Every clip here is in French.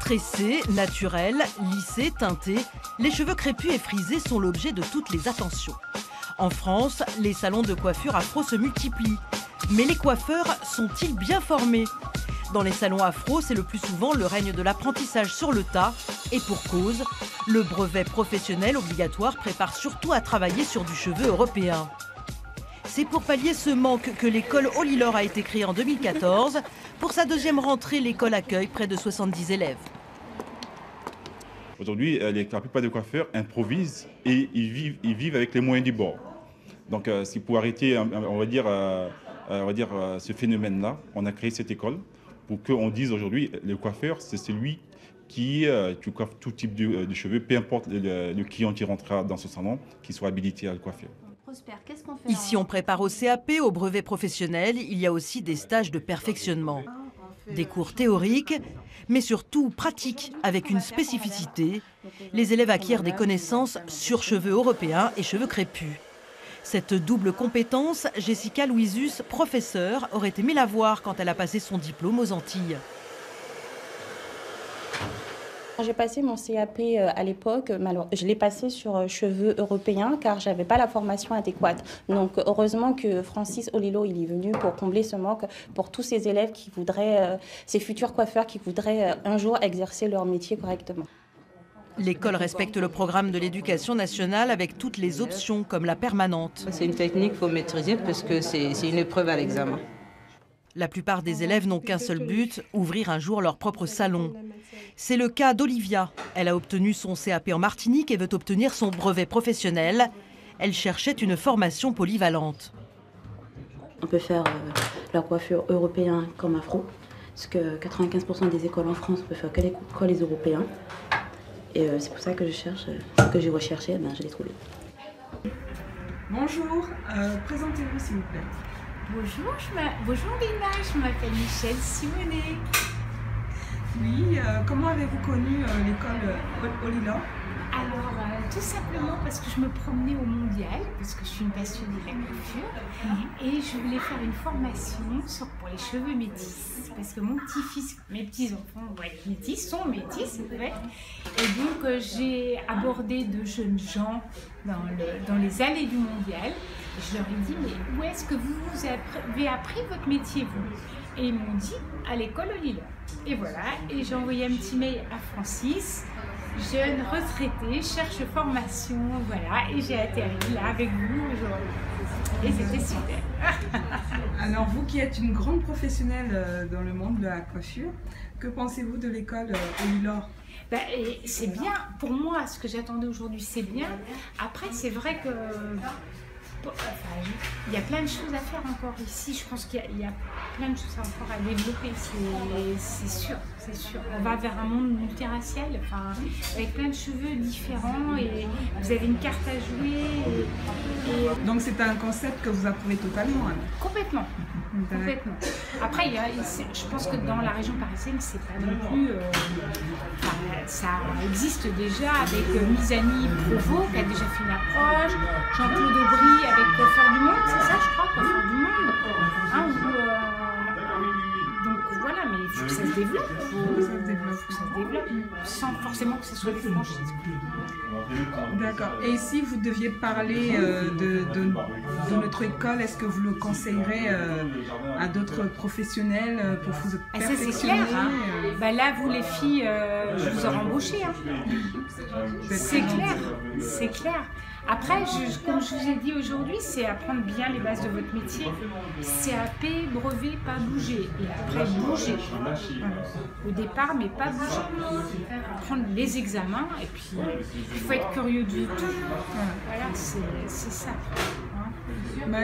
Tressés, naturels, lissés, teintés, les cheveux crépus et frisés sont l'objet de toutes les attentions. En France, les salons de coiffure afro se multiplient. Mais les coiffeurs sont-ils bien formés? Dans les salons afro, c'est le plus souvent le règne de l'apprentissage sur le tas. Et pour cause, le brevet professionnel obligatoire prépare surtout à travailler sur du cheveu européen. C'est pour pallier ce manque que l'école Olilor a été créée en 2014. Pour sa deuxième rentrée, l'école accueille près de 70 élèves. Aujourd'hui, la plupart des coiffeurs improvisent et ils vivent avec les moyens du bord. Donc, c'est pour arrêter, on va dire, ce phénomène-là, on a créé cette école pour qu'on dise aujourd'hui, le coiffeur, c'est celui qui coiffe tout type de cheveux, peu importe le client qui rentrera dans ce salon, qui soit habilité à le coiffer. Ici, on prépare au CAP, au brevet professionnel. Il y a aussi des stages de perfectionnement. Des cours théoriques, mais surtout pratiques, avec une spécificité. Les élèves acquièrent des connaissances sur cheveux européens et cheveux crépus. Cette double compétence, Jessica Louisus, professeure, aurait aimé la voir quand elle a passé son diplôme aux Antilles. J'ai passé mon CAP à l'époque, je l'ai passé sur cheveux européens car je n'avais pas la formation adéquate. Donc heureusement que Francis Olilo il est venu pour combler ce manque pour tous ces élèves qui voudraient, ces futurs coiffeurs qui voudraient un jour exercer leur métier correctement. L'école respecte le programme de l'éducation nationale avec toutes les options comme la permanente. C'est une technique qu'il faut maîtriser parce que c'est une épreuve à l'examen. La plupart des élèves n'ont qu'un seul but, ouvrir un jour leur propre salon. C'est le cas d'Olivia. Elle a obtenu son CAP en Martinique et veut obtenir son brevet professionnel. Elle cherchait une formation polyvalente. On peut faire la coiffure européenne comme afro, parce que 95% des écoles en France ne peuvent faire que les Européens. Et c'est pour ça que je cherche, ce que j'ai recherché, je l'ai trouvé. Bonjour, présentez-vous s'il vous plaît. Bonjour Lina, je m'appelle Michèle Simonet. Oui, comment avez-vous connu l'école Olilor? Alors, tout simplement parce que je me promenais au mondial, parce que je suis une passionnée de la coiffure, et je voulais faire une formation pour les cheveux métis, parce que mon petit-fils, mes petits-enfants, métis, sont métis, c'est vrai. Et donc, j'ai abordé de jeunes gens dans les allées du mondial, et je leur ai dit, mais où est-ce que vous avez appris votre métier, vous? Et ils m'ont dit, à l'école Olilor. Et voilà, et j'ai envoyé un petit mail à Francis, jeune retraité, cherche formation, voilà, et j'ai atterri là avec vous aujourd'hui. Et c'était super. Alors vous qui êtes une grande professionnelle dans le monde de la coiffure, que pensez-vous de l'école Olilor? C'est bien, pour moi, ce que j'attendais aujourd'hui, c'est bien. Après, c'est vrai que il y a plein de choses à faire encore ici. Je pense qu'il y a plein de choses encore à développer, c'est sûr, c'est sûr. On va vers un monde multiracial, avec plein de cheveux différents et vous avez une carte à jouer. Donc c'est un concept que vous approuvez totalement, hein? Complètement. Complètement. Après, je pense que dans la région parisienne, c'est pas non plus. Ça existe déjà avec Misani Provo qui a déjà fait une approche, Jean-Claude Aubry avec Coiffeur du Monde, c'est ça, je crois, Coiffeur du Monde. Hein, donc voilà, mais il faut que ça se développe. Il faut que ça se développe, sans forcément que ce soit une franchise. D'accord. Et si vous deviez parler de notre école, est-ce que vous le conseillerez à d'autres professionnels pour vous perfectionner? Ça c'est clair. Hein. Là, vous les filles, je vous aurais embauché. Hein. C'est clair, c'est clair. Après, comme je vous ai dit aujourd'hui, c'est apprendre bien les bases de votre métier. CAP, brevet, pas bouger. Et après, bouger. Voilà. Au départ, mais pas bouger. Prendre les examens et puis il faut être curieux du tout. Voilà, c'est ça.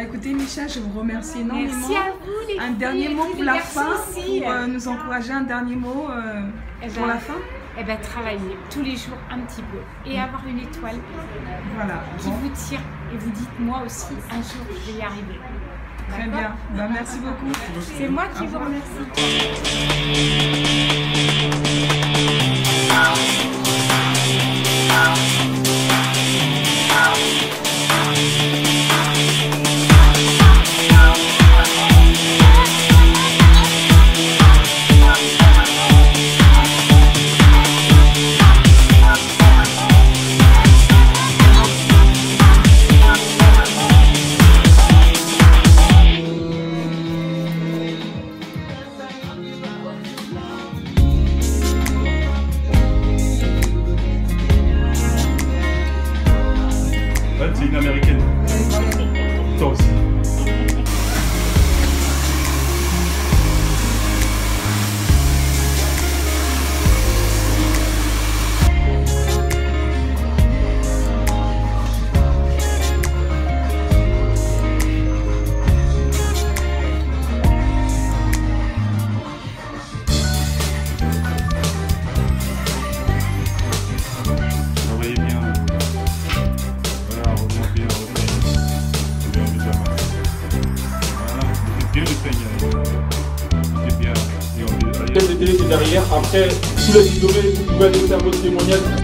Écoutez, Micha, je vous remercie énormément. Merci à vous, les filles. Un dernier mot pour la fin, aussi, pour nous encourager, un dernier mot pour la fin. Travailler tous les jours un petit peu et avoir une étoile qui vous tire et vous dites moi aussi un jour je vais y arriver. Très bien, merci beaucoup. C'est moi qui vous remercie. chaîne de télé, c'est derrière. Après, tous les vidéos, vous pouvez aller faire votre témoignage.